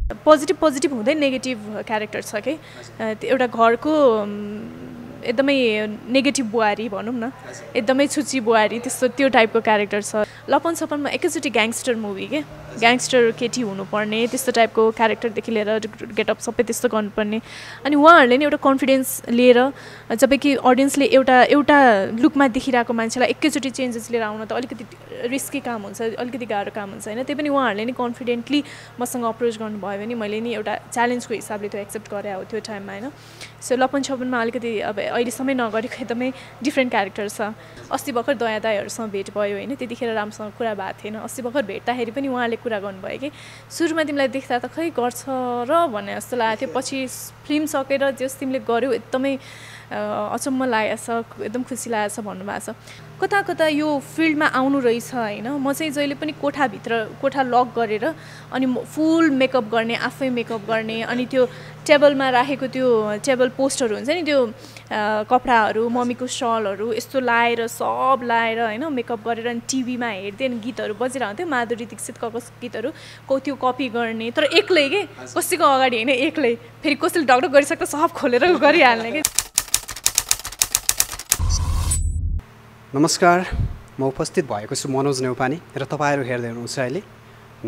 Positive हुँदै negative character छ कि एउटा घरको एकदमै नेगेटिभ बुहारी भनौँ न एकदमै छुची बुहारी त्यस्तो त्यो टाइपको क्यारेक्टर छ लपन सपनमा एकैचोटि ग्याङ्स्टर मुभी के ग्याङ्स्टर केटी हुनुपर्ने त्यस्तो टाइपको क्यारेक्टरदेखि लिएर गेटअप सबै त्यस्तो गर्नुपर्ने अनि उहाँहरूले नि एउटा कन्फिडेन्स लिएर जब कि अडियन्सले एउटा लुकमा देखिरहेको मान्छेलाई एकैचोटि चेन्जेस लिएर आउन त अलिकति रिस्की काम हुन्छ अलिकति गाह्रो काम हुन्छ होइन त्यही पनि उहाँहरूले नि कन्फिडेन्टली मसँग अप्रोच गर्नुभयो भने मैले नि एउटा च्यालेन्जको हिसाबले त्यो एक्सेप्ट गरे हो त्यो टाइममा होइन सो लपन छपनमा अलिकति अब अहिलेसम्म नगरेको एकदमै डिफ्रेन्ट क्यारेक्टर छ अस्ति भर्खर दया दाईहरूसँग भेट भयो होइन त्यतिखेर राम्रोसँग कुरा भएको थिएन अस्ति भर्खर भेट्दाखेरि पनि उहाँले कुरा गर्नुभयो कि सुरुमा तिमीलाई देख्दा त खै गर्छ र भन्ने जस्तो लागेको थियो पछि फिल्म सकेर जस तिमीले गर्यौ एकदमै अचम्म लागेको छ एकदम खुसी लागेको छ भन्नुभएको छ कता कता यो फिल्डमा आउनु रहेछ होइन म चाहिँ जहिले पनि कोठा लक गरेर अनि फुल मेकअप गर्ने आफै मेकअप गर्ने अनि त्यो टेबलमा राखेको त्यो टेबल पोस्टहरू हुन्छ नि त्यो कपडाहरू मम्मीको सलहरू यस्तो लाएर सब लाएर होइन मेकअप गरेर अनि टिभीमा हेर्दै अनि गीतहरू बजिरहन्थ्यो माधुरी दीक्षितको गीतहरू त्यो कपी गर्ने तर एक्लै के कसैको अगाडि होइन एक्लै फेरि कसैले ढकढक गरिसक्दा सब खोलेर गरिहाल्ने कि नमस्कार म उपस्थित भएको छु मनोज नेउपाने र तपाईहरु हेर्दै हुनुहुन्छ अहिले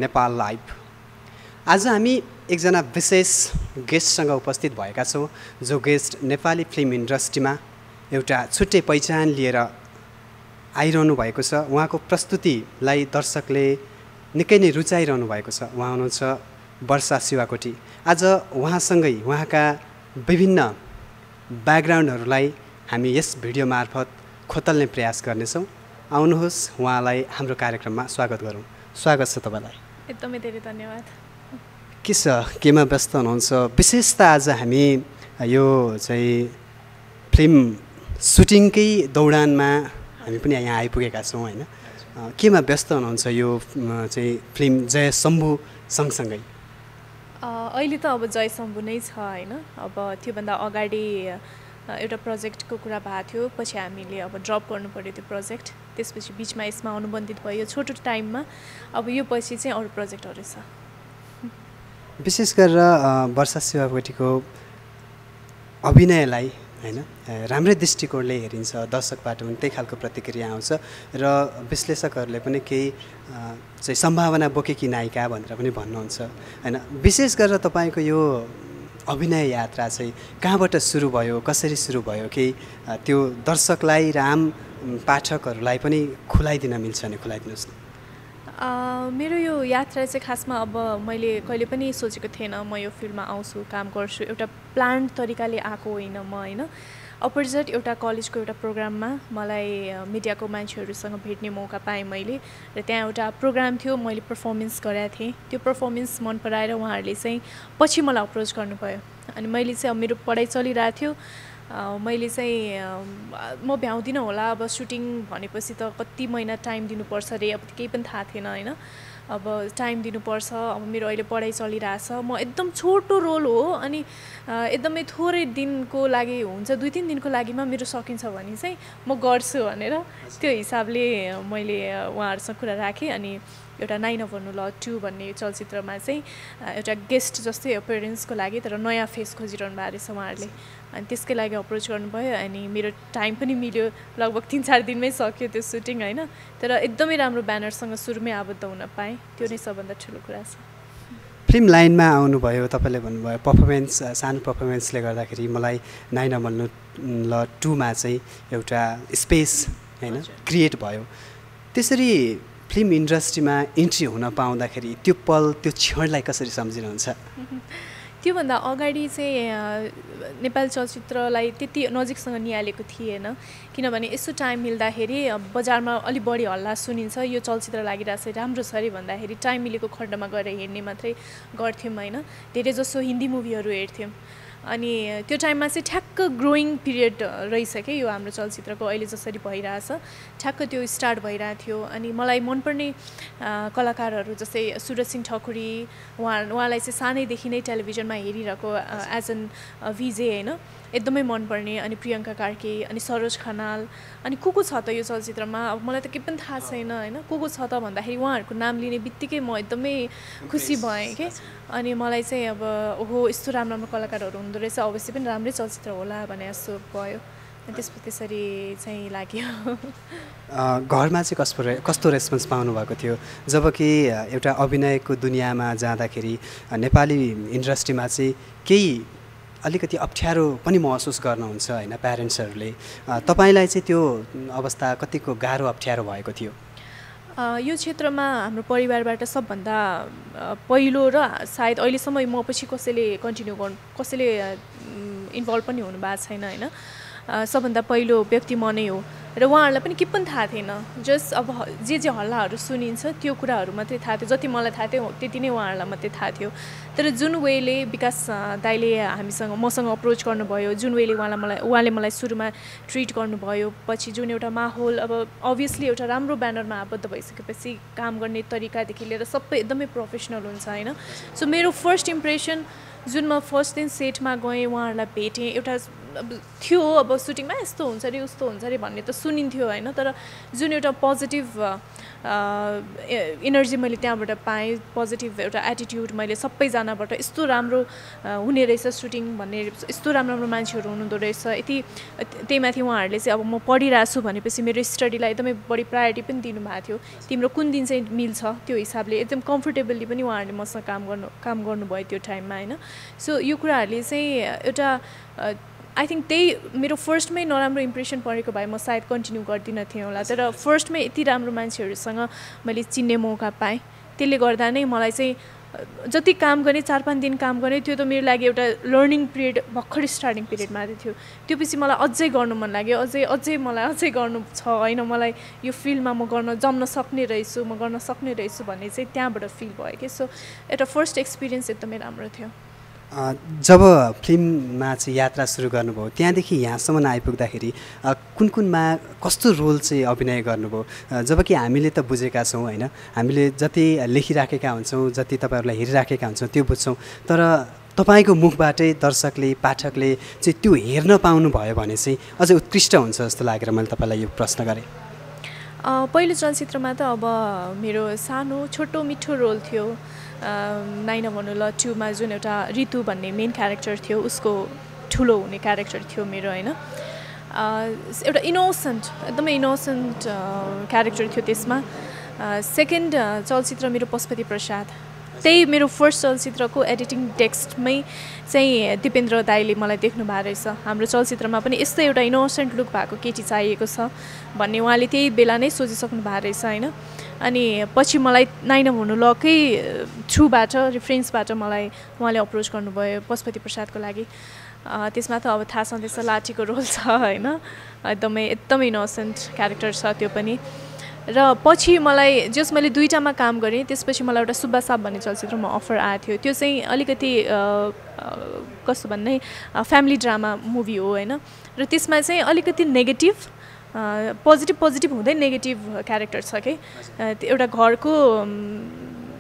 नेपाल लाइभ आज हामी एकजना विशेष गेस्टसँग उपस्थित भएका छौं जो गेस्ट नेपाली फिल्म इन्डस्ट्रीमा एउटा छुट्टै पहिचान लिएर आइरहनु भएको छ उहाँको प्रस्तुतिलाई दर्शकले निकै नै रुचाइरहनु भएको छ उहाँ हुनुहुन्छ वर्षा शिवाकोटी आज उहाँसँगै उहाँका विभिन्न ब्याकग्राउन्डहरूलाई हामी यस भिडियो मार्फत खोतल्ने प्रयास गर्नेछौं आउनुहोस् उहाँलाई हाम्रो कार्यक्रममा स्वागत गरौँ स्वागत छ तपाईलाई एकदमै धेरै धन्यवाद के छ केमा व्यस्त हुनुहुन्छ विशेषतः आज हामी यो चाहिँ फिल्म सुटिङकै दौडानमा हामी पनि यहाँ आइपुगेका छौं हैन केमा व्यस्त हुनुहुन्छ यो चाहिँ फिल्म जय शम्भु सँगसँगै अहिले त अब जय शम्भु नै छ हैन अब त्यो भन्दा अगाडि एउटा प्रोजेक्टको कुरा भएको थियो पछि हामीले अब ड्रप गर्नु पर्यो त्यो प्रोजेक्ट त्यसपछि बीचमा यसमा अनुबन्धित भयो छोटो टाइममा अब यो पछि चाहिँ अरु प्रोजेक्टहरु छ विशेष गरेर वर्षा शिवाकोटीको अभिनयलाई हैन राम्रै दृष्टिकोणले हेरिन्छ दर्शकबाट पनि त्यही खालको प्रतिक्रिया आउँछ र विश्लेषकहरूले पनि केही चाहिँ सम्भावना बोकेकी नायिका भनेर पनि भन्नुहुन्छ हैन विशेष गरेर तपाईको यो अभिनय यात्रा चाहिँ कहाँबाट सुरु भयो कसरी सुरु भयो कि त्यो दर्शकलाई र आम पाठकहरूलाई पनि खुलाइदिन मिल्छ भने खुलाइदिनुस् न मेरो यो यात्रा चाहिँ खासमा अब मैले कहिले पनि सोचेको थिएन म यो फिल्डमा आउँछु काम गर्छु एउटा प्लान तरिकाले आएको होइन म हैन अपोजिट एउटा कलेजको एउटा प्रोग्राममा मलाई मिडियाको मान्छेहरूसँग भेट्ने मौका पाएँ मैले र त्यहाँ एउटा प्रोग्राम थियो मैले पर्फर्मेन्स गरेको थिएँ त्यो पर्फर्मेन्स मन पराएर उहाँहरूले चाहिँ पछि मलाई अप्रोच गर्नुभयो अनि मैले चाहिँ मेरो पढाइ चलिरहेको थियो मैले चाहिँ म भ्याउँदिनँ होला अब सुटिङ भनेपछि त कति महिना टाइम दिनुपर्छ रे अब केही पनि थाहा थिएन हैन अब टाइम दिनुपर्छ अब मेरो अहिले पढाइ चलिरहेछ म एकदम छोटो रोल हो अनि एकदमै थोरै दिनको लागि हुन्छ 2-3 दिनको लागिमा मेरो सकिन्छ भने चाहिँ म गर्छु भनेर त्यो हिसाबले मैले उहाँहरुसँग कुरा राखेँ अनि एउटा नाइ नभन्नु ल 2 भन्ने चलचित्रमा चाहिँ एउटा गेस्ट जस्तै अपीयरेन्सको लागि तर नयाँ फेस खोजिरहनु भएको रहेछ उहाँहरुले अनि त्यसकै लागि अप्रोच गर्नुभयो अनि मेरो टाइम पनि मिल्यो लगभग 3-4 दिनमै सक्यो त्यो सुटिङ हैन तर एकदमै राम्रो ब्यानरसँग सुरुमै आबद्ध हुन पाएँ त्यो नै सबभन्दा ठुलो कुरा छ फिल्म लाइनमा आउनुभयो तपाईले भन्नुभयो पर्फर्मेन्स सानो पर्फर्मेन्सले गर्दाखेरि मलाई नाइ नभन्नु ल 2 मा चाहिँ एउटा स्पेस हैन क्रिएट भयो त्यसरी फिल्म इन्डस्ट्रीमा इन्ट्री हुन पाउँदाखेरि त्यो पल त्यो क्षणलाई कसरी सम्झिनुहुन्छ त्यो भन्दा अगाडि चाहिँ नेपाली चलचित्रलाई त्यति नजिकसँग निहालेको थिएन किनभने यसो टाइम मिल्दाखेरि बजारमा अलि बढी हल्ला सुनिन्छ यो चलचित्र लागिरहेछ राम्रो छ रे भन्दाखेरि टाइम मिलेको खण्डमा गएर हेर्ने मात्रै गर्थ्यौं हैन धेरै जसो हिन्दी मुभीहरु हेर्थ्यौं अनि त्यो टाइममा चाहिँ ठ्याक्क ग्रोइङ पिरियड रहेछ क्या यो हाम्रो चलचित्रको अहिले जसरी भइरहेछ ठ्याक्क त्यो स्टार्ट भइरहेको थियो अनि मलाई मनपर्ने कलाकारहरू जस्तै सुरज सिंह ठकुरी उहाँलाई चाहिँ सानैदेखि नै टेलिभिजनमा हेरिरहेको एज एन भिजे होइन एकदमै मनपर्ने अनि प्रियङ्का कार्के अनि सरोज खनाल अनि को छ त यो चलचित्रमा अब मलाई त केही पनि थाहा छैन होइन को छ त भन्दाखेरि उहाँहरूको नाम लिने बित्तिकै म एकदमै खुसी भएँ कि अनि मलाई चाहिँ अब ओहो यस्तो राम्रो राम्रो कलाकारहरू हुँदो रहेछ अवश्य पनि राम्रै चलचित्र होला भने जस्तो भयो त्यसरी चाहिँ लाग्यो घरमा चाहिँ कस्तो रेस्पोन्स पाउनुभएको थियो जबकि एउटा अभिनयको दुनियाँमा जाँदाखेरि नेपाली इन्डस्ट्रीमा चाहिँ केही अलिकति अप्ठ्यारो पनि महसुस गर्नुहुन्छ होइन प्यारेन्ट्सहरूले तपाईँलाई चाहिँ त्यो अवस्था कतिको गाह्रो अप्ठ्यारो भएको थियो यो क्षेत्रमा हाम्रो परिवारबाट सबभन्दा पहिलो र सायद अहिलेसम्म म पछि कसैले इन्भल्भ पनि हुनु भएको छैन होइन सबभन्दा पहिलो व्यक्ति म नै हो र उहाँहरूलाई पनि के पनि थाहा थिएन जस्ट अब जे हल्लाहरू सुनिन्छ त्यो कुराहरू मात्रै थाहा थियो जति मलाई थाहा थियो त्यति नै उहाँहरूलाई मात्रै थाहा थियो तर जुन वेले विकास दाइले मसँग अप्रोच गर्नुभयो जुन वेले उहाँले मलाई सुरुमा ट्रिट गर्नुभयो पछि जुन एउटा माहौल अब अभियसली एउटा राम्रो ब्यानरमा आबद्ध भइसकेपछि काम गर्ने तरिकादेखि लिएर सबै एकदमै प्रोफेसनल हुन्छ होइन सो मेरो फर्स्ट इम्प्रेसन जुन म फर्स्ट दिन सेटमा गएँ उहाँहरूलाई भेटेँ एउटा थियो अब सुटिङमा यस्तो हुन्छ अरे उस्तो हुन्छ अरे भन्ने त सुनिन्थ्यो होइन तर जुन एउटा पोजिटिभ इनर्जी मैले त्यहाँबाट पाएँ पोजिटिभ एउटा एटिट्युड मैले सबैजनाबाट यस्तो राम्रो हुने रहेछ सुटिङ भन्ने यस्तो राम्रो राम्रो मान्छेहरू हुनुहुँदो रहेछ यति त्यही माथि उहाँहरूले चाहिँ अब म पढिरहेको छु भनेपछि मेरो स्टडीलाई एकदमै बढी प्रायोरिटी पनि दिनुभएको थियो तिम्रो कुन दिन चाहिँ मिल्छ त्यो हिसाबले एकदम कम्फर्टेबली पनि उहाँहरूले मसँग काम गर्नुभयो त्यो टाइममा होइन सो यो कुराहरूले चाहिँ एउटा आई थिङ्क त्यही मेरो फर्स्टमै नराम्रो इम्प्रेसन परेको भए म सायद कन्टिन्यू गर्दिनँ थिएँ होला तर फर्स्टमै यति राम्रो मान्छेहरूसँग मैले चिन्ने मौका पाएँ त्यसले गर्दा नै मलाई चाहिँ जति काम गरेँ 4-5 दिन काम गरेँ त्यो त मेरो लागि एउटा लर्निङ पिरियड भर्खर स्टार्टिङ पिरियड मात्रै थियो त्यो पछि मलाई अझै गर्नु मन लाग्यो मलाई अझै गर्नु छ होइन मलाई यो फिल्डमा म जम्न सक्ने रहेछु भन्ने चाहिँ त्यहाँबाट फिल भयो कि सो एउटा फर्स्ट एक्सपिरियन्स एकदमै राम्रो थियो जब फिल्ममा चाहिँ यात्रा सुरु गर्नुभयो त्यहाँदेखि यहाँसम्म आइपुग्दाखेरि कुनमा कस्तो रोल चाहिँ अभिनय गर्नुभयो जबकि हामीले त बुझेका छौँ होइन हामीले जति लेखिराखेका हुन्छौँ जति तपाईँहरूलाई हेरिराखेका हुन्छौँ त्यो बुझ्छौँ तर तपाईँको मुखबाटै दर्शकले पाठकले चाहिँ त्यो हेर्न पाउनुभयो भने चाहिँ अझै उत्कृष्ट हुन्छ जस्तो लागेर मैले तपाईँलाई यो प्रश्न गरेँ पहिलो चलचित्रमा त अब मेरो सानो छोटो मिठो रोल थियो नाइन भन्नु ल 2मा जुन एउटा ऋतु भन्ने मेन क्यारेक्टर थियो उसको ठुलो हुने क्यारेक्टर थियो मेरो होइन एउटा एकदमै इनोसेन्ट क्यारेक्टर थियो त्यसमा सेकेन्ड चलचित्र मेरो पशुपति प्रसाद त्यही मेरो फर्स्ट चलचित्रको एडिटिङ टेक्स्टमै चाहिँ दिपेन्द्र दाइले मलाई देख्नु भएको रहेछ हाम्रो चलचित्रमा पनि यस्तै एउटा इनोसेन्ट लुक भएको केटी चाहिएको छ भन्ने उहाँले त्यही बेला नै सोचिसक्नु भएको रहेछ होइन अनि पछि मलाई नाइन हुनु लकै थ्रुबाट रेफरेन्सबाट मलाई उहाँले अप्रोच गर्नुभयो पशुपति प्रसादको लागि त्यसमा त अब थाहा छँदैछ लाठीको रोल छ होइन एकदमै इनोसेन्ट क्यारेक्टर छ त्यो पनि र पछि मलाई मैले 2टामा काम गरेँ त्यसपछि मलाई एउटा सुब्बा साहब भन्ने चलचित्रमा अफर आएको थियो त्यो चाहिँ अलिकति कस्तो भन्ने फ्यामिली ड्रामा मुभी हो होइन र त्यसमा चाहिँ अलिकति नेगेटिभ पोजिटिभ हुँदै नेगेटिभ क्यारेक्टर छ कि एउटा घरको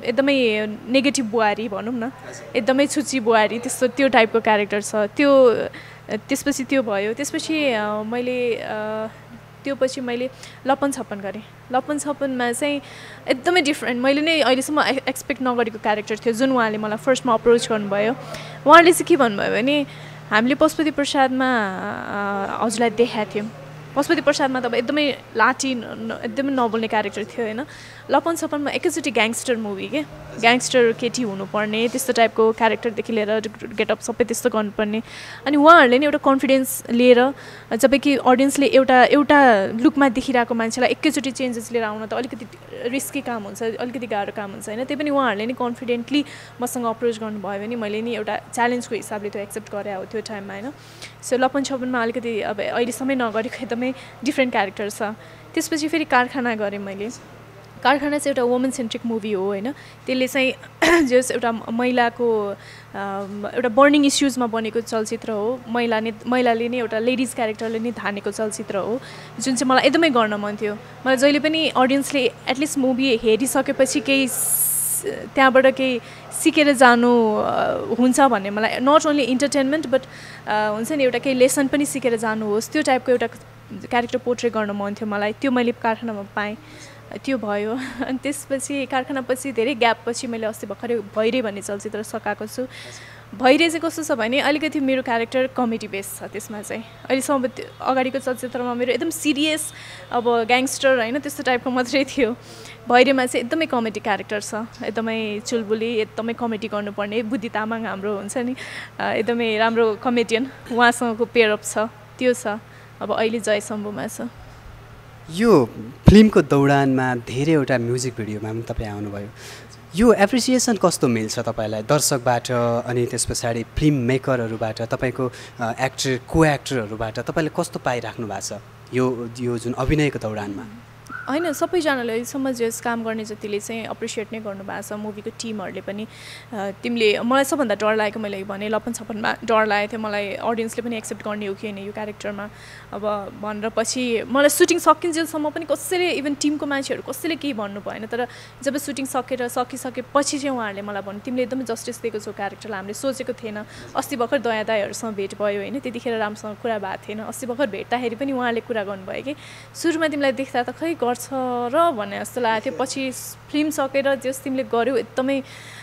एकदमै नेगेटिभ बुहारी भनौँ न एकदमै छुच्ची बुहारी त्यस्तो त्यो टाइपको क्यारेक्टर छ त्यसपछि त्यो भयो त्यसपछि मैले लपन छप्पन गरेँ लपन छप्पनमा चाहिँ एकदमै डिफ्रेन्ट मैले नै अहिलेसम्म एक्सपेक्ट नगरेको क्यारेक्टर थियो जुन उहाँले मलाई फर्स्टमा अप्रोच गर्नुभयो उहाँले चाहिँ के भन्नुभयो भने हामीले पशुपति प्रसादमा हजुरलाई देखाएको थियौँ पशुपति प्रसादमा त अब एकदमै लाठी एकदमै नबोल्ने क्यारेक्टर थियो होइन लपन छप्पनमा एकैचोटि ग्याङ्स्टर मुभी के ग्याङ्स्टर केटी हुनुपर्ने त्यस्तो टाइपको क्यारेक्टरदेखि लिएर गेटअप सबै त्यस्तो गर्नुपर्ने अनि उहाँहरूले नि एउटा कन्फिडेन्स लिएर जब कि अडियन्सले एउटा लुकमा देखिरहेको मान्छेलाई एकैचोटि चेन्जेस लिएर आउन त अलिकति रिस्की काम हुन्छ अलिकति गाह्रो काम हुन्छ होइन त्यही पनि उहाँहरूले नि कन्फिडेन्टली मसँग अप्रोच गर्नुभयो भने मैले नि एउटा च्यालेन्जको हिसाबले त्यो एक्सेप्ट गरे हो त्यो टाइममा होइन सो लपन छप्पनमा अलिकति अब अहिलेसम्म नगरेको एकदमै डिफ्रेन्ट क्यारेक्टर छ त्यसपछि फेरि कारखाना गरेँ मैले कारखाना चाहिँ एउटा वुमन सेन्ट्रिक मुभी हो होइन त्यसले चाहिँ जस एउटा महिलाको एउटा बर्निङ इस्युजमा बनेको चलचित्र हो महिलाले नै एउटा लेडिज क्यारेक्टरले नै धानेको चलचित्र हो जुन चाहिँ मलाई एकदमै गर्न मन थियो मलाई जहिले पनि अडियन्सले एटलिस्ट मुभी हेरिसकेपछि केही त्यहाँबाट केही सिकेर जानु हुन्छ भन्ने मलाई नट ओन्ली इन्टरटेनमेन्ट बट हुन्छ नि एउटा केही लेसन पनि सिकेर जानुहोस् त्यो टाइपको एउटा क्यारेक्टर पोर्ट्रे गर्न मन थियो मलाई त्यो मैले कारखानामा पाएँ त्यो भयो अनि त्यसपछि कारखानापछि धेरै ग्यापपछि मैले अस्ति भर्खरै भैरे भन्ने चलचित्र सकाएको छु भैरे चाहिँ कस्तो छ भने अलिकति मेरो क्यारेक्टर कमेडी बेस छ त्यसमा चाहिँ अहिलेसम्म अगाडिको चलचित्रमा मेरो एकदम सिरियस अब ग्याङ्स्टर होइन त्यस्तो टाइपको मात्रै थियो भैरेमा चाहिँ एकदमै कमेडी क्यारेक्टर छ एकदमै चुलबुली एकदमै कमेडी गर्नुपर्ने बुद्धि तामाङ हाम्रो हुन्छ नि एकदमै राम्रो कमेडियन उहाँसँगको पेयरअप छ त्यो छ अब अहिले जय शम्भुमा छ यो फिल्मको दौडानमा धेरैवटा म्युजिक भिडियोमा पनि तपाईँ आउनुभयो यो एप्रिसिएसन कस्तो मिल्छ तपाईँलाई दर्शकबाट अनि त्यस पछाडि फिल्म मेकरहरूबाट तपाईँको एक्टर को एक्टरहरूबाट तपाईँले कस्तो पाइराख्नु भएको छ यो जुन अभिनयको दौडानमा होइन सबैजनाले अहिलेसम्म जस काम गर्ने जतिले चाहिँ अप्रिसिएट नै गर्नुभएको छ मुभीको टिमहरूले पनि तिमीले मलाई सबभन्दा डर लागेको मैले भने लपन छपनमा डर लागेको थियो मलाई अडियन्सले पनि एक्सेप्ट गर्ने हो कि होइन यो क्यारेक्टरमा अब भनेर पछि मलाई सुटिङ सकिन्जेलसम्म पनि कसैले इभन टिमको मान्छेहरू कसैले केही भन्नु भएन तर जब सुटिङ सकिसकेपछि चाहिँ उहाँहरूले मलाई भन्नु तिमीले एकदमै जस्टिस दिएको छौ क्यारेक्टरलाई हामीले सोचेको थिएन अस्ति भर्खर दया दाईहरूसँग भेट भयो होइन त्यतिखेर राम्रोसँग कुरा भएको थिएन अस्ति भर्खर भेट्दाखेरि पनि उहाँले कुरा गर्नुभयो कि सुरुमा तिमीलाई देख्दा त खै गर्छ र भन्ने जस्तो लागेको थियो पछि फिल्म सकेर जस तिमीले गर्यौ एकदमै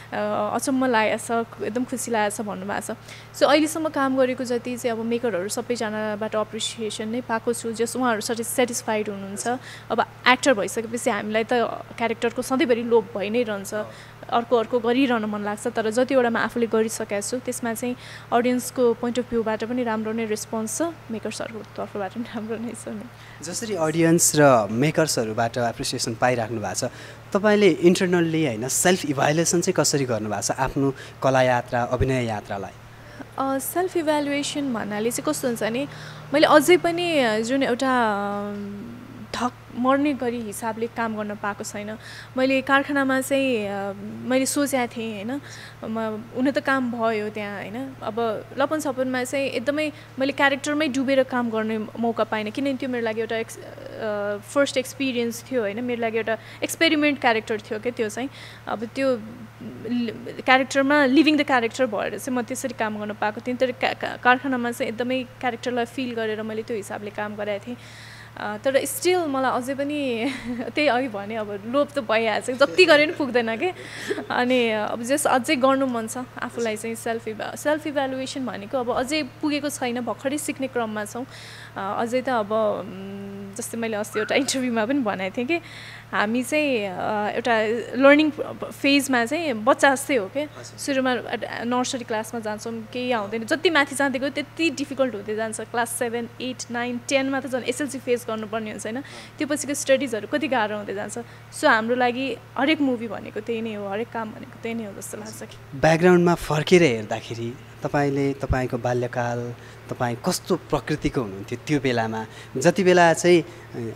अचम्म लागेको छ एकदम खुसी लागेको छ भन्नुभएको छ सो अहिलेसम्म काम गरेको जति चाहिँ अब मेकरहरू सबैजनाबाट अप्रिसिएसन नै पाएको छु जस उहाँहरू सेटिस्फाइड हुनुहुन्छ अब एक्टर भइसकेपछि हामीलाई त क्यारेक्टरको सधैँभरि लोभ भइ नै रहन्छ अर्को गरिरहन मन लाग्छ तर जतिवटामा आफूले गरिसकेको छु त्यसमा चाहिँ अडियन्सको पोइन्ट अफ भ्यूबाट पनि राम्रो नै रेस्पोन्स छ मेकर्सहरूको तर्फबाट पनि राम्रो नै छ जसरी अडियन्स र मेकर्सहरूबाट एप्रिसिएसन पाइराख्नु भएको छ तपाईँले इन्टरनल्ली होइन सेल्फ इभ्यालुएसन चाहिँ कसरी गर्नुभएको छ आफ्नो कला यात्रा अभिनय यात्रालाई सेल्फ इभ्यालुएसन भन्नाले चाहिँ कस्तो हुन्छ भने मैले अझै पनि जुन एउटा धक मर्ने गरी हिसाबले काम गर्न पाएको छैन मैले कारखानामा चाहिँ मैले सोचेको थिएँ होइन हुन त काम भयो त्यहाँ होइन अब लपन सपनमा चाहिँ एकदमै मैले क्यारेक्टरमै डुबेर काम गर्ने मौका पाइनँ किनभने त्यो मेरो लागि एउटा फर्स्ट एक्सपिरियन्स थियो होइन मेरो लागि एउटा एक्सपेरिमेन्ट क्यारेक्टर थियो क्या त्यो चाहिँ अब त्यो क्यारेक्टरमा लिभिङ द क्यारेक्टर भएर चाहिँ म त्यसरी काम गर्न पाएको थिएँ तर कारखानामा चाहिँ एकदमै क्यारेक्टरलाई फिल गरेर मैले त्यो हिसाबले काम गराएको थिएँ तर स्टिल मलाई अझै पनि त्यही अघि भने अब लोभ त भइहाल्छ जति गरे पनि पुग्दैन कि अनि अब जस अझै गर्नु मन छ आफूलाई चाहिँ सेल्फ इभ्यालुएसन भनेको अब अझै पुगेको छैन भर्खरै सिक्ने क्रममा छौँ अझै त अब जस्तै मैले अस्ति एउटा इन्टरभ्यूमा पनि भनेको थिएँ कि हामी चाहिँ एउटा लर्निङ फेजमा चाहिँ बच्चा जस्तै हो क्या सुरुमा नर्सरी क्लासमा जान्छौँ केही आउँदैन जति माथि जाँदै गयो त्यति डिफिकल्ट हुँदै जान्छ क्लास 7, 8, 9, 10मा त झन् एसएलसी फेस गर्नुपर्ने हुन्छ होइन त्यो पछिको स्टडिजहरू कति गाह्रो हुँदै जान्छ सो हाम्रो लागि हरेक मुभी भनेको त्यही नै हो हरेक काम भनेको त्यही नै हो जस्तो लाग्छ कि ब्याकग्राउन्डमा फर्केर हेर्दाखेरि तपाईँले तपाईँको बाल्यकाल तपाईँ कस्तो प्रकृतिको हुनुहुन्थ्यो त्यो बेलामा जति बेला चाहिँ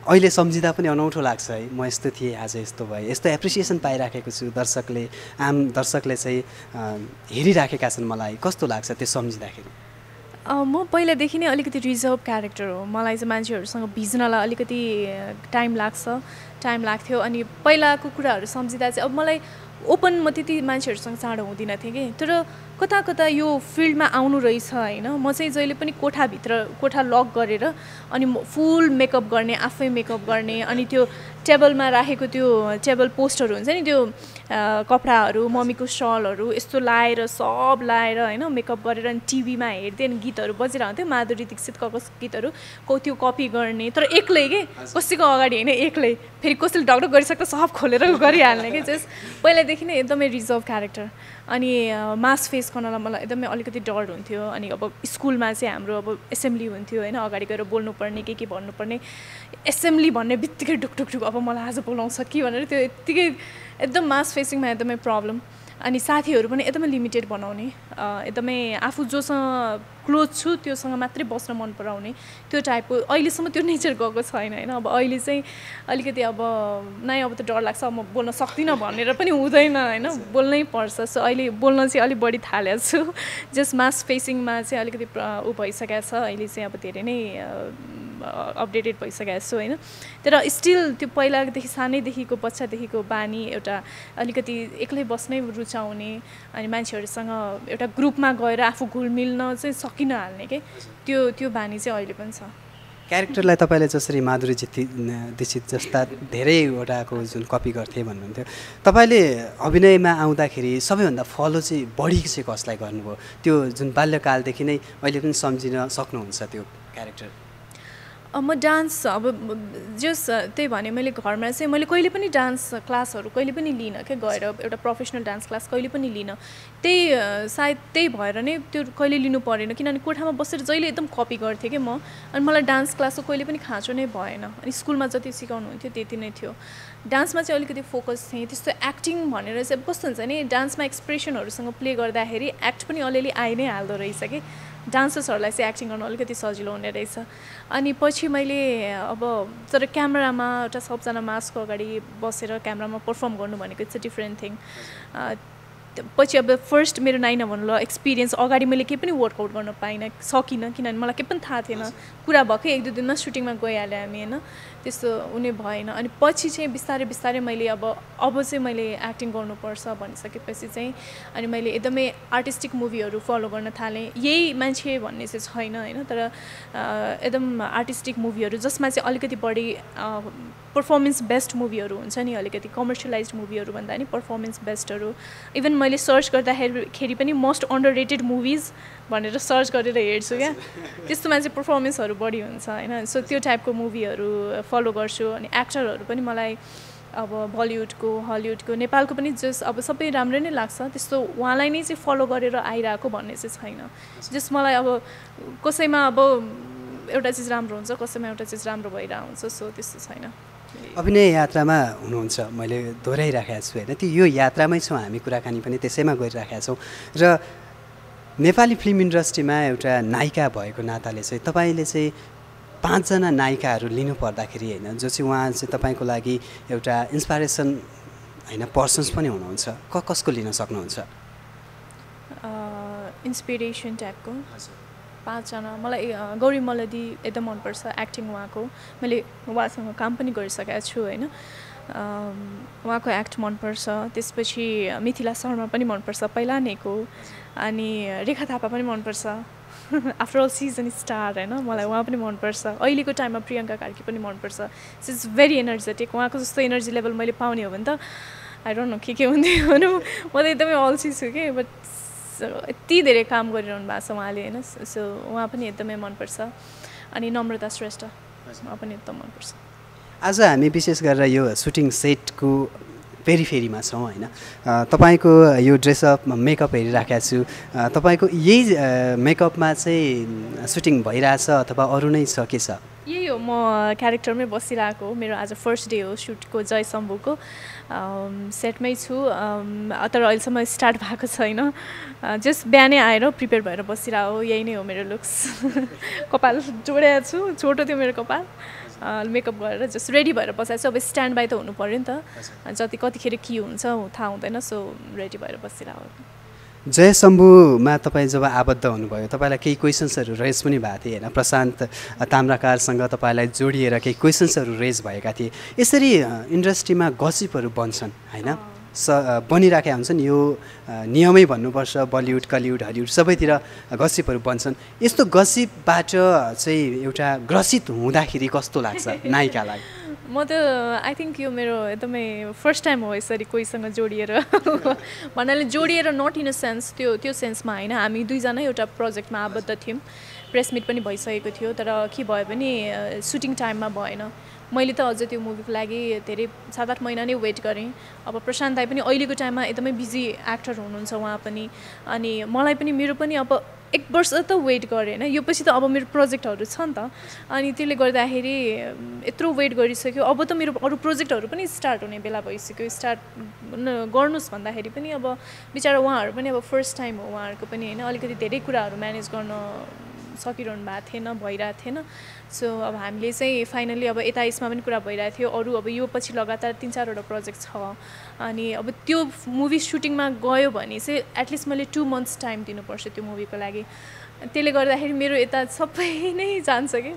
अहिले सम्झिँदा पनि अनौठो लाग्छ है म यस्तो थिएँ आज यस्तो भएँ यस्तो एप्रिसिएसन पाइराखेको छु दर्शकले आम दर्शकले चाहिँ हेरिराखेका छन् मलाई कस्तो लाग्छ त्यो सम्झिँदाखेरि म पहिलादेखि नै अलिकति रिजर्भ क्यारेक्टर हो मलाई चाहिँ मान्छेहरूसँग भिज्नलाई अलिकति टाइम लाग्थ्यो अनि पहिलाको कुराहरू सम्झिँदा चाहिँ अब मलाई ओपन म त्यति मान्छेहरूसँग चाँडो हुँदिनँ थिएँ कि तर कता यो फिल्डमा आउनु रहेछ होइन म चाहिँ जहिले पनि कोठा लक गरेर अनि फुल मेकअप गर्ने आफै मेकअप गर्ने अनि त्यो टेबलमा राखेको त्यो टेबल पोस्टहरू हुन्छ नि त्यो कपडाहरू मम्मीको सलहरू यस्तो लाएर सब लाएर होइन मेकअप गरेर अनि टिभीमा हेर्दै अनि गीतहरू बजिरहन्थ्यो माधुरी दीक्षितको गीतहरू त्यो कपी गर्ने तर एक्लै के कसैको अगाडि होइन एक्लै फेरि कसैले ढकढक गरिसक्दा सब खोलेर गरिहाल्ने कि जस पहिलादेखि नै एकदमै रिजर्भ क्यारेक्टर अनि मास फेस गर्नलाई मलाई एकदमै अलिकति डर हुन्थ्यो अनि अब स्कुलमा चाहिँ हाम्रो अब एसेम्ब्ली हुन्थ्यो होइन अगाडि गएर बोल्नुपर्ने के भन्नुपर्ने एसेम्ब्ली भन्ने बित्तिकै ढुकढुक अब मलाई आज बोलाउँछ कि भनेर त्यो यत्तिकै एकदम मास फेसिङमा एकदमै प्रब्लम अनि साथीहरू पनि एकदमै लिमिटेड बनाउने, एकदमै आफू जोसँग क्लोज छु त्योसँग मात्रै बस्न मन पराउने त्यो टाइपको। अहिलेसम्म त्यो नेचर गएको छैन होइन। अब अहिले चाहिँ अलिकति अब अब त डर लाग्छ, म बोल्न सक्दिनँ भनेर पनि हुँदैन होइन, बोल्नै पर्छ। सो अहिले बोल्न चाहिँ अलिक बढी थालेको छु, जस्ट मास फेसिङमा चाहिँ अलिकति भइसकेको छ अहिले चाहिँ, अब धेरै नै अपडेटेड भइसकेको छु होइन। तर स्टिल त्यो पहिलादेखि सानैदेखिको बच्चादेखिको बानी एउटा अलिकति एक्लै बस्नै रुचाउने अनि मान्छेहरूसँग एउटा ग्रुपमा गएर आफू घुलमिल्न चाहिँ सकिनहाल्ने के त्यो बानी चाहिँ अहिले पनि छ। क्यारेक्टरलाई तपाईँले जसरी माधुरी दीक्षित जस्ता धेरैवटाको जुन कपी गर्थे भन्नुहुन्थ्यो, तपाईँले अभिनयमा आउँदाखेरि सबैभन्दा फलो चाहिँ बढी चाहिँ कसलाई गर्नुभयो? त्यो जुन बाल्यकालदेखि नै अहिले पनि सम्झिन सक्नुहुन्छ त्यो क्यारेक्टर? म डान्स अब जस त्यही भने मैले घरमा चाहिँ मैले कहिले पनि डान्स क्लासहरू कहिले पनि लिइनँ क्या, गएर एउटा प्रोफेसनल डान्स क्लास कहिले पनि लिइनँ। सायद त्यही भएर नै त्यो कहिले लिनु परेन, किनभने कोठामा बसेर जहिले एकदम कपी गर्थेँ कि म। अनि मलाई डान्स क्लासको कहिले पनि खाँचो नै भएन। अनि स्कुलमा जति सिकाउनुहुन्थ्यो त्यति नै थियो। डान्समा चाहिँ अलिकति फोकस थिएँ। त्यस्तो एक्टिङ भनेर चाहिँ कस्तो हुन्छ नि, डान्समा एक्सप्रेसनहरूसँग प्ले गर्दाखेरि एक्ट पनि अलिअलि आइ नै हाल्दो रहेछ कि, डान्सर्सहरूलाई चाहिँ एक्टिङ गर्नु अलिकति सजिलो हुने रहेछ। अनि पछि मैले अब तर क्यामेरामा एउटा सबजना मास्कको अगाडि बसेर क्यामेरामा पर्फर्म गर्नु भनेको इट्स अ डिफ्रेन्ट थिङ। पछि अब फर्स्ट मेरो नाइन भन्नु ल एक्सपिरियन्स अगाडि मैले केही पनि वर्कआउट गर्न सकिनँ, किनभने मलाई केही पनि थाहा थिएन। कुरा भएकै 1-2 दिनमा सुटिङमा गइहालेँ हामी होइन, त्यस्तो हुने भएन। अनि पछि चाहिँ बिस्तारै बिस्तारै मैले अब चाहिँ मैले एक्टिङ गर्नुपर्छ भनिसकेपछि चाहिँ अनि मैले एकदमै आर्टिस्टिक मुभीहरू फलो गर्न थालेँ। यही मान्छे भन्ने चाहिँ छैन होइन, तर एकदम आर्टिस्टिक मुभीहरू जसमा चाहिँ अलिकति बढी पर्फर्मेन्स बेस्ट मुभीहरू हुन्छ नि, अलिकति कमर्सियलाइज्ड मुभीहरू भन्दा नि पर्फर्मेन्स बेस्टहरू। इभन मैले सर्च गर्दाखेरि पनि मोस्ट अन्डर रेटेड मुभिज भनेर सर्च गरेर हेर्छु क्या, त्यस्तोमा चाहिँ पर्फर्मेन्सहरू बढी हुन्छ होइन। सो त्यो टाइपको मुभीहरू फलो गर्छु। अनि एक्टरहरू पनि मलाई अब बलिउडको हलिउडको नेपालको पनि जस अब सबै राम्रो नै लाग्छ, त्यस्तो उहाँलाई नै चाहिँ फलो गरेर आइरहेको भन्ने चाहिँ छैन। जस मलाई अब कसैमा अब एउटा चिज राम्रो हुन्छ, कसैमा एउटा चिज राम्रो भइरहेको हुन्छ, सो त्यस्तो छैन। अभिनय यात्रामा हुनुहुन्छ, मैले दोहोऱ्याइराखेको छु होइन, त्यो यो यात्रामै छौँ हामी, कुराकानी पनि त्यसैमा गरिराखेका छौँ। र नेपाली फिल्म इन्डस्ट्रीमा एउटा नायिका भएको नाताले चाहिँ तपाईँले चाहिँ 5 जना नायिकाहरू लिनु पर्दाखेरि होइन, जो चाहिँ उहाँ चाहिँ तपाईँको लागि एउटा इन्सपाइरेसन होइन पर्सन्स पनि हुनुहुन्छ, कसको लिन सक्नुहुन्छ? इन्सपिरेसन टाइपको 5 जना मलाई गौरी मल्लदी एकदम मनपर्छ, एक्टिङ उहाँको, मैले उहाँसँग काम पनि गरिसकेको छु होइन। उहाँको एक्ट मनपर्छ। त्यसपछि मिथिला शर्मा पनि मनपर्छ पहिला नैको, अनि रेखा थापा पनि मनपर्छ, आफ्टर अल सिजन स्टार होइन, मलाई उहाँ पनि मनपर्छ। अहिलेको टाइममा प्रियङ्का कार्की पनि मनपर्छ। She is very energetic. उहाँको जस्तो एनर्जी लेभल मैले पाउने हो भने त आई डोन्ट नो के हुन्थ्यो भनौँ, म त एकदमै अल्छी छु कि, बट यति धेरै काम गरिरहनु भएको छ उहाँले होइन। सो उहाँ पनि एकदमै मनपर्छ। अनि नम्रता श्रेष्ठ उहाँ पनि एकदम मनपर्छ। आज हामी विशेष गरेर यो सुटिङ सेटको फेरिमा छौँ होइन, तपाईँको यो ड्रेसअप मेकअप हेरिराखेको छु, तपाईँको यही मेकअपमा चाहिँ सुटिङ भइरहेछ अथवा अरू नै छ, के छ? यही हो, म क्यारेक्टरमै बसिरहेको हो। मेरो आज फर्स्ट डे हो सुटको, जय शम्भूको सेटमै छु, तर अहिलेसम्म स्टार्ट भएको छैन। जस्ट बिहानै आएर प्रिपेयर भएर बसिरहेको हो, यही नै हो मेरो लुक्स। कपाल जोडेको छु, छोटो थियो मेरो कपाल, मेकअप गरेर जस्ट रेडी भएर बसेको छु। अब स्ट्यान्ड बाई त हुनु पऱ्यो नि त, कतिखेर के हुन्छ थाहा हुँदैन, सो रेडी भएर बसिरहेको। जय शम्भूमा तपाईँ जब आबद्ध हुनुभयो, तपाईँलाई केही क्वेसन्सहरू रेज पनि भएको थिए होइन, प्रशान्त ताम्राकारसँग तपाईँलाई जोडिएर केही क्वेसन्सहरू रेज भएका थिए। यसरी इन्डस्ट्रीमा गसिपहरू बन्छन् होइन, बनिराखेका हुन्छन्, यो नियमै भन्नुपर्छ। बलिउड कलिउड हलिउड सबैतिर गसिपहरू बन्छन्। यस्तो गसिपबाट चाहिँ एउटा ग्रसित हुँदाखेरि कस्तो लाग्छ नायिकालाई? म त आई थिङ्क यो मेरो एकदमै फर्स्ट टाइम हो यसरी कोहीसँग जोडिएर भन्नाले जोडिएर, नट इन अ सेन्स त्यो सेन्समा होइन। हामी 2 जना एउटा प्रोजेक्टमा आबद्ध थियौँ, प्रेस मिट पनि भइसकेको थियो, तर के भयो भने सुटिङ टाइममा भएन। मैले त अझ त्यो मुभीको लागि धेरै 7-8 महिना नै वेट गरेँ। अब प्रशान्त दाई पनि अहिलेको टाइममा एकदमै बिजी एक्टर हुनुहुन्छ उहाँ पनि, अनि मलाई पनि मेरो पनि अब 1 वर्ष त वेट गरेँ होइन, यो पछि त अब मेरो प्रोजेक्टहरू छ नि त, अनि त्यसले गर्दाखेरि यत्रो वेट गरिसक्यो, अब त मेरो अरू प्रोजेक्टहरू पनि स्टार्ट हुने बेला भइसक्यो, स्टार्ट गर्नुहोस् भन्दाखेरि पनि अब बिचरा उहाँहरू पनि अब फर्स्ट टाइम हो उहाँहरूको पनि होइन, अलिकति धेरै कुराहरू म्यानेज गर्न सकिरहनु भएको थिएन, भइरहेको थिएन। सो अब हामीले चाहिँ फाइनली अब यता यसमा पनि कुरा भइरहेको थियो, अरू अब यो पछि लगातार 3-4वटा प्रोजेक्ट छ, अनि अब त्यो मुभी सुटिङमा गयो भने चाहिँ एटलिस्ट मैले 2 मन्थ्स टाइम दिनुपर्छ त्यो मुभीको लागि, त्यसले गर्दाखेरि मेरो यता सबै नै जान्छ कि।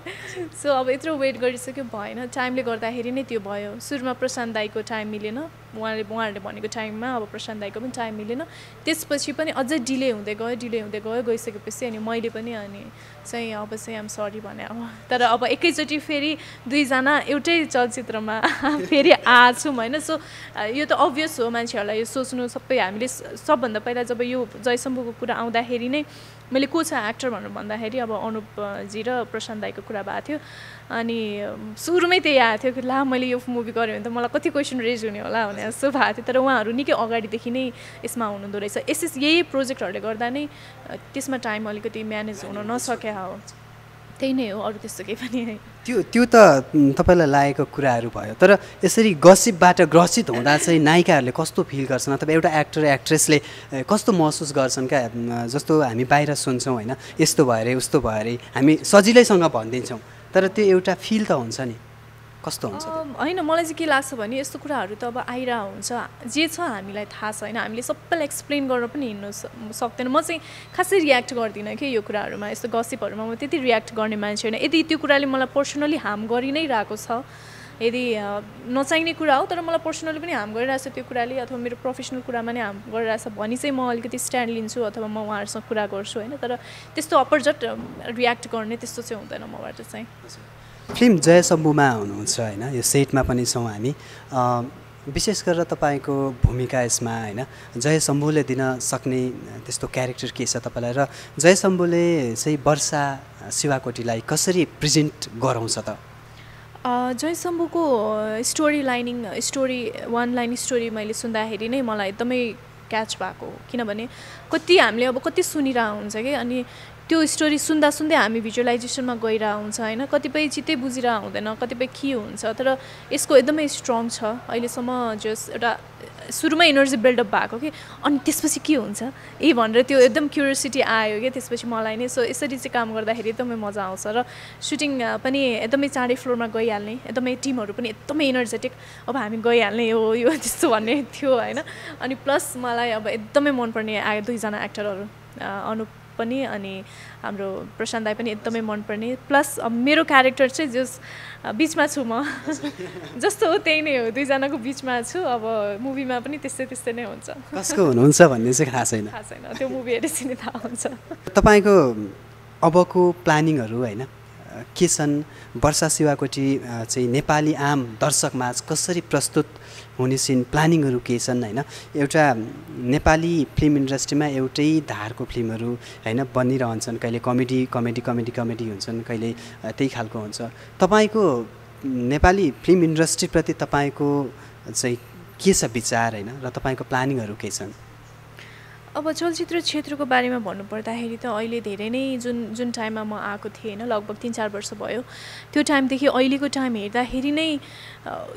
सो अब यत्रो वेट गरिसक्यो, भएन, टाइमले गर्दाखेरि नै त्यो भयो। सुरुमा प्रशान्त दाईको टाइम मिलेन, उहाँहरूले भनेको टाइममा अब प्रशान्त दाईको पनि टाइम मिलेन, त्यसपछि पनि अझै डिले हुँदै गयो, गइसकेपछि अनि मैले पनि अनि चाहिँ अब चाहिँ आम सरी भने अब, तर अब एकैचोटि फेरि 2जना एउटै चलचित्रमा फेरि आछौँ होइन। सो यो त अभियस हो मान्छेहरूलाई यो सोच्नु, सबै हामीले सबभन्दा पहिला जब यो जयशम्भुको कुरा आउँदाखेरि नै मैले को छ एक्टर भनेर भन्दाखेरि अब अनुपजी र प्रशान्त दाईको कुरा भएको थियो, अनि सुरुमै त्यही आएको थियो कि ला मैले यो मुभी गरेँ भने त मलाई कति क्वेसन रेज हुने होला भने जस्तो भएको थियो, तर उहाँहरू निकै अगाडिदेखि नै यसमा हुनुहुँदो रहेछ। यही प्रोजेक्टहरूले गर्दा नै त्यसमा टाइम अलिकति म्यानेज हुन नसके हो, त्यही नै हो, अरू त्यस्तो केही पनि है। त्यो त तपाईँलाई लागेको कुराहरू भयो, तर यसरी गसिपबाट ग्रसित हुँदा चाहिँ नायिकाहरूले कस्तो फिल गर्छन् अथवा एउटा एक्टर एक्ट्रेसले कस्तो महसुस गर्छन् क्या, जस्तो हामी बाहिर सुन्छौँ होइन, यस्तो भयो अरे उस्तो भयो अरे हामी सजिलैसँग भनिदिन्छौँ, तर त्यो एउटा फिल त हुन्छ नि, कस्तो हुन्छ? होइन, मलाई चाहिँ के लाग्छ भने यस्तो कुराहरू त अब आइरहेको हुन्छ, जे छ हामीलाई थाहा छ होइन, हामीले सबैलाई एक्सप्लेन गरेर पनि हिँड्नु सक्दैन। म चाहिँ खासै रियाक्ट गर्दिनँ कि यो कुराहरूमा, यस्तो गसिपहरूमा म त्यति रियाक्ट गर्ने मान्छे होइन। यदि त्यो कुराले मलाई पर्सनली हार्म गरि नै रहेको छ, यदि नचाहिने कुरा हो तर मलाई पर्सनली पनि हार्म गरिरहेछ त्यो कुराले, अथवा मेरो प्रोफेसनल कुरामा नै हार्म गरिरहेछ भने चाहिँ म अलिकति स्ट्यान्ड लिन्छु अथवा म उहाँहरूसँग कुरा गर्छु होइन, तर त्यस्तो अपरजट रियाक्ट गर्ने त्यस्तो चाहिँ हुँदैन मबाट चाहिँ। फिल्म जयशम्भुमा हुनुहुन्छ होइन, यो सेटमा पनि छौँ हामी, विशेष गरेर तपाईँको भूमिका यसमा होइन, जयशम्भुले दिन सक्ने त्यस्तो क्यारेक्टर के छ तपाईँलाई, र जयशम्भुले चाहिँ वर्षा शिवाकोटीलाई कसरी प्रेजेन्ट गराउँछ त? जयशम्भुको स्टोरी वान लाइन स्टोरी मैले सुन्दाखेरि नै मलाई एकदमै क्याच भएको, किनभने हामीले अब कति सुनिरहेको हुन्छ कि, अनि त्यो स्टोरी सुन्दा हामी भिजुअलाइजेसनमा गइरहेको हुन्छ होइन, कतिपय चित्तै बुझिरहेको हुँदैन, कतिपय के हुन्छ, तर यसको एकदमै स्ट्रङ छ अहिलेसम्म, जस एउटा सुरुमै एनर्जी बिल्डअप भएको कि, अनि त्यसपछि के हुन्छ भनेर त्यो एकदम क्युरियोसिटी आयो कि त्यसपछि मलाई नै। सो यसरी चाहिँ काम गर्दाखेरि एकदमै मजा आउँछ, र सुटिङ पनि एकदमै चाँडै फ्लोरमा गइहाल्ने, एकदमै टिमहरू पनि एकदमै एनर्जेटिक, अब हामी गइहाल्ने हो यो त्यस्तो भन्ने थियो होइन। अनि प्लस मलाई अब एकदमै मनपर्ने 2जना एक्टरहरू, अनुप पनि अनि हाम्रो प्रशान्त दाई पनि एकदमै मनपर्ने, प्लस मेरो क्यारेक्टर चाहिँ जस बिचमा छु म जस्तो हो त्यही नै हो, 2जनाको बिचमा छु, अब मुभीमा पनि त्यस्तै नै हुन्छ। कसको हुनुहुन्छ भन्ने चाहिँ थाहा छैन, त्यो मुभी हेरेपछि नै थाहा हुन्छ। तपाईँको अबको प्लानिङहरू होइन के छन्? वर्षा शिवाकोटी चाहिँ नेपाली आम दर्शकमाझ कसरी प्रस्तुत हुने छिन्, प्लानिङहरू के छन् होइन? एउटा नेपाली फिल्म इन्डस्ट्रीमा एउटै धारको फिल्महरू होइन बनिरहन्छन्, कहिले कमेडी हुन्छन्, कहिले त्यही खालको हुन्छ। तपाईँको नेपाली फिल्म इन्डस्ट्रीप्रति तपाईँको चाहिँ के छ विचार होइन, र तपाईँको प्लानिङहरू के छन्? अब चलचित्र क्षेत्रको बारेमा भन्नुपर्दाखेरि त अहिले धेरै नै जुन टाइममा म आएको थिएँ होइन, लगभग 3-4 वर्ष भयो, त्यो टाइमदेखि अहिलेको टाइम हेर्दाखेरि नै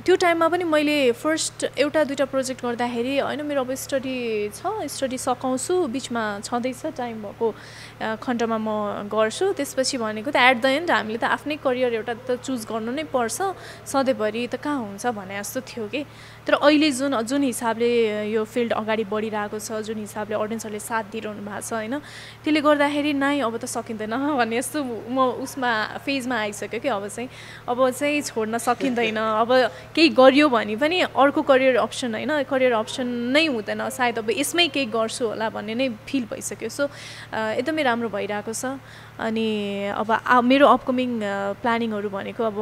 त्यो टाइममा पनि मैले फर्स्ट 1-2 प्रोजेक्ट गर्दाखेरि होइन मेरो अब स्टडी सकाउँछु, बिचमा छँदैछ टाइम भएको खण्डमा म गर्छु, त्यसपछि भनेको त एट द एन्ड हामीले त आफ्नै करियर एउटा त चुज गर्नु नै पर्छ, सधैँभरि त कहाँ हुन्छ भने जस्तो थियो कि। तर अहिले जुन हिसाबले यो फिल्ड अगाडि बढिरहेको छ, जुन हिसाबले अडियन्सहरूले साथ दिइरहनु भएको छ होइन, त्यसले गर्दाखेरि नाइ अब त सकिँदैन भन्ने जस्तो म उसमा फेजमा आइसक्यो कि, अब चाहिँ छोड्न सकिँदैन, अब केही गरियो भने पनि अर्को करियर अप्सन होइन, करियर अप्सन नै हुँदैन, सायद अब यसमै केही गर्छु होला भन्ने नै फिल भइसक्यो। सो एकदमै राम्रो भइरहेको छ। अनि अब मेरो अपकमिङ प्लानिङहरू भनेको अब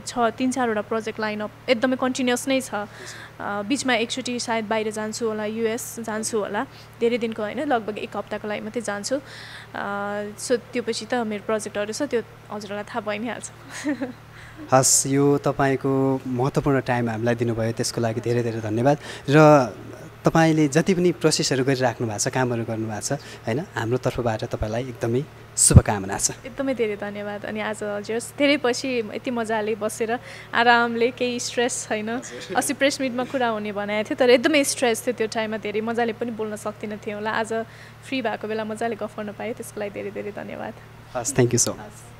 3-4वटा प्रोजेक्ट लाइनअप एकदमै कन्टिन्युस नै छ, बिचमा एकचोटि सायद बाहिर जान्छु होला, US जान्छु होला, धेरै दिनको होइन, लगभग 1 हप्ताको लागि मात्रै जान्छु। सो त्यो पछि त मेरो प्रोजेक्टहरू छ, त्यो हजुरलाई थाहा भइ नै हाल्छ। हस्, यो तपाईँको महत्त्वपूर्ण टाइम हामीलाई दिनुभयो, त्यसको लागि धेरै धेरै धन्यवाद। र तपाईँले जति पनि प्रोसेसहरू गरिराख्नु भएको छ, कामहरू गर्नुभएको छ होइन, हाम्रो तर्फबाट तपाईँलाई एकदमै शुभकामना छ। एकदमै धेरै धन्यवाद। अनि आज हजुर धेरै पछि यति मजाले बसेर आरामले केही स्ट्रेस छैन, अस्ति प्रेस मिटमा कुरा हुने भनेको थियो तर एकदमै स्ट्रेस थियो त्यो टाइममा, धेरै मजाले पनि बोल्न सक्दिनँ थिएँ होला। आज फ्री भएको बेला मजाले गफ गर्न पाएँ, त्यसको लागि धेरै धेरै धन्यवाद। हस्, थ्याङ्क यू सो मच।